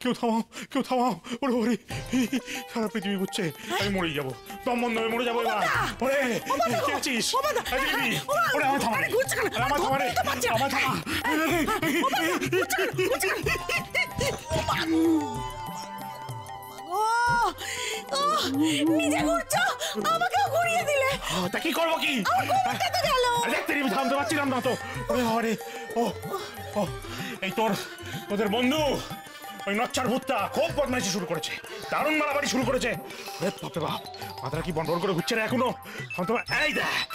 কেউ থামাও, কেউ থামাও। ওরে ওরে, সারা পৃথিবী ঘুরছে, আমি মরে যাবো, দম বন্ধ হয়ে মরে যাবো এবার। ওরে কে আছিস? ওরে আমার থামা, আমার থামা রে, আমার থামা। নিজে ঘুরছো, আমাকেও ঘুরিয়ে দিলে। তা কি করবো কি? দেখতে থামতে পারছিলাম না তো। ওরে ওরে, ও ও এই তোদের বন্ধু ওই নচ্চার ভূতটা খুব বদমাইশি শুরু করেছে, দারুণ মারামারি শুরু করেছে। বাপরে বাপ, মাথাটা কি বন্ধ করে ঘুরছে না এখনো। এই দেখ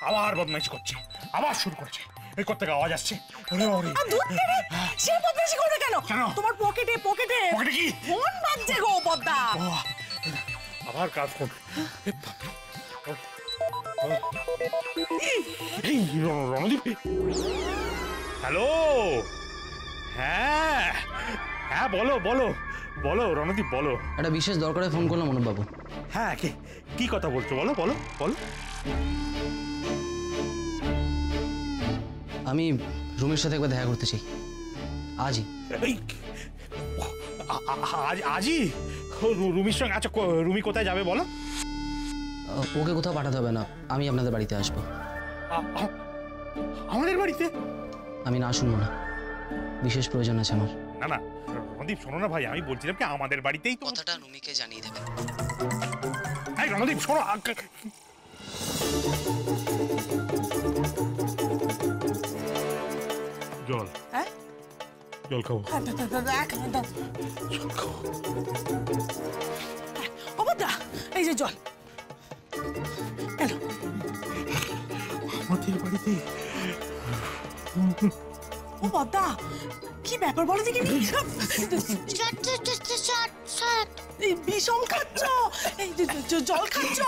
আবার বদমাইশি করছে, আবার শুরু করেছে। এই কোথা থেকে আওয়াজ আসছে? ওরে ওরে, সে বদমাইশি করবে কেন? তোমার পকেটে পকেটে পকেটে কি ফোন বাজছে গো পদ্মা। আবার কার ফোন? এই রণদীপ। হ্যালো, হ্যাঁ হ্যাঁ বলো বলো বলো রণদীপ বলো। একটা বিশেষ দরকারে ফোন করলাম অনুপবাবু। হ্যাঁ কি কথা বলছো? বলো বলো বলো। আমি রুমির সাথে একবার দেখা করতে চাই, আজই। আজই? রুমির সঙ্গে? আচ্ছা রুমি কোথায় যাবে বলো? ওকে কোথাও পাঠাতে হবে না, আমি আপনাদের বাড়িতে আসবো। আমাদের বাড়িতে? আমি না শুনবো না, বিশেষ প্রয়োজন আছে আমার। না না রণদীপ শোনো না ভাই, আমি বলছিলাম কি আমাদের বাড়িতেই তো। কথাটা রুমিকে জানিয়ে দেবেন। এই রণদীপ শোনো, জল। হ্যাঁ জল খাবো। জল খাবো। ও পদ্মা, এই যে জল। আমাদের বাড়িতে? ও পদ্মা, কি ব্যাপার বলো দেখি? বিষম খাচ্ছ? এই জল খাচ্ছ?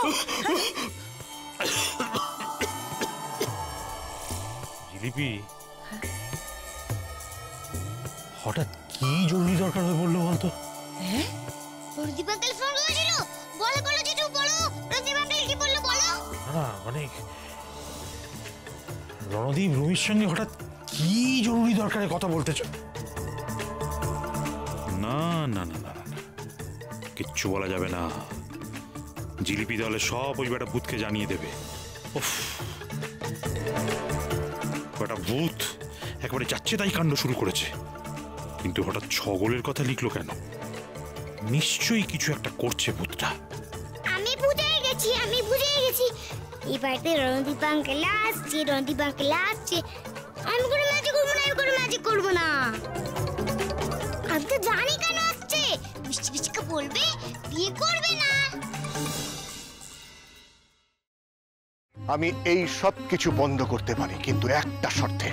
জিলিপি, হঠাৎ কি জরুরি দরকার হয়ে পড়লো বলতো? রণদীপ আঙ্কেল ফোন করেছিল, বলো বলো জিজু বলো, রণদীপ আঙ্কেল কি বললো বলো। না অনেক, রণদীপ রুমির সঙ্গে হঠাৎ কি জরুরি দরকারে কথা বলতে চাও? না না না না কিচ্ছু বলা যাবে না, জিলিপি দলে সব ওই বেটা ভূতকে জানিয়ে দেবে। বেটা ভূত একেবারে যাচ্ছে তাই কাণ্ড শুরু করেছে, কিন্তু হঠাৎ ছগলের কথা লিখলো কেন? নিশ্চয়ই কিছু একটা করছে ভূতটা। আমি বুঝে গেছি এই বাড়িতে রণদীপ আঙ্কেল আসছে, আমি কোনো ম্যাজিক করবো না, আমি তো জানি কেন আসছে। মিষ্টি বলবে বিয়ে করবে না। আমি এই সব কিছু বন্ধ করতে পারি, কিন্তু একটা শর্তে।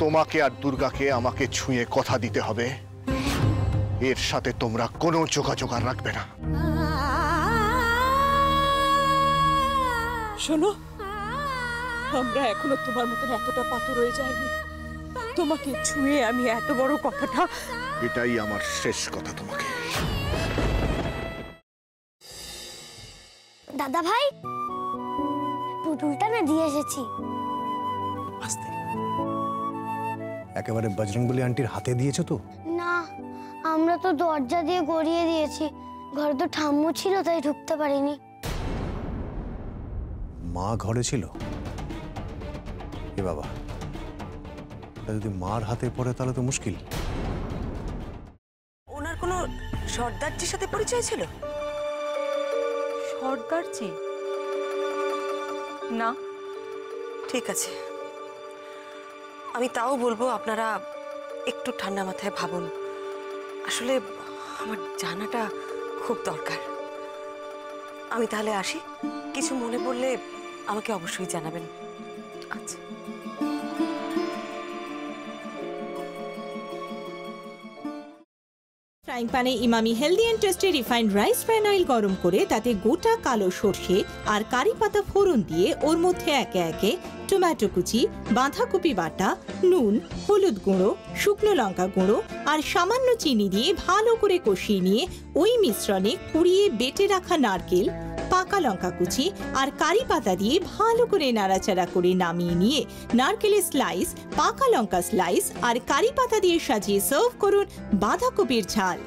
তোমাকে আর দুর্গাকে আমাকে ছুঁয়ে কথা দিতে হবে, এর সাথে তোমরা কোনো যোগাযোগ আর রাখবে না। শোনো, আমরা এখনো তোমার মতন এতটা পাথর হয়ে যায়নি। তোমাকে ছুঁয়ে আমি এত বড় কথাটা, এটাই আমার শেষ কথা তোমাকে। দাদা ভাই, পুতুলটা না দিয়ে এসেছি। একেবারে বজরংবলী আন্টির হাতে দিয়েছো তো? না, আমরা তো দরজা দিয়ে গড়িয়ে দিয়েছি, ঘরে তো ঠাম্মু ছিল তাই ঢুকতে পারিনি। মা ঘরে ছিল? এ বাবা, যদি মার হাতে পড়ে তাহলে তো মুশকিল। ওনার কোনো সর্দারজির সাথে পরিচয় ছিল? সর্দারজি? না, ঠিক আছে, আমি তাও বলবো আপনারা একটু ঠান্ডা মাথায় ভাবুন। আসলে আমার জানাটা খুব দরকার। আমি তাহলে আসি, কিছু মনে পড়লে আমাকে অবশ্যই জানাবেন। আচ্ছা। ফ্রাইং প্যানে Emami healthy and tasty refined rice bran oil গরম করে তাতে গোটা কালো সর্ষে আর কারি পাতা ফোড়ন দিয়ে ওর মধ্যে একে একে টমেটো কুচি, বাঁধাকপি বাটা, নুন, হলুদ গুঁড়ো, শুকনো লঙ্কা গুঁড়ো আর সামান্য চিনি দিয়ে ভালো করে কষিয়ে নিয়ে ওই মিশ্রণে কুড়িয়ে বেটে রাখা নারকেল, পাকা লঙ্কা কুচি আর কারি পাতা দিয়ে ভালো করে নাড়াচাড়া করে নামিয়ে নিয়ে নারকেলের স্লাইস, পাকা লঙ্কা স্লাইস আর কারি পাতা দিয়ে সাজিয়ে সার্ভ করুন বাঁধাকপির ঝাল।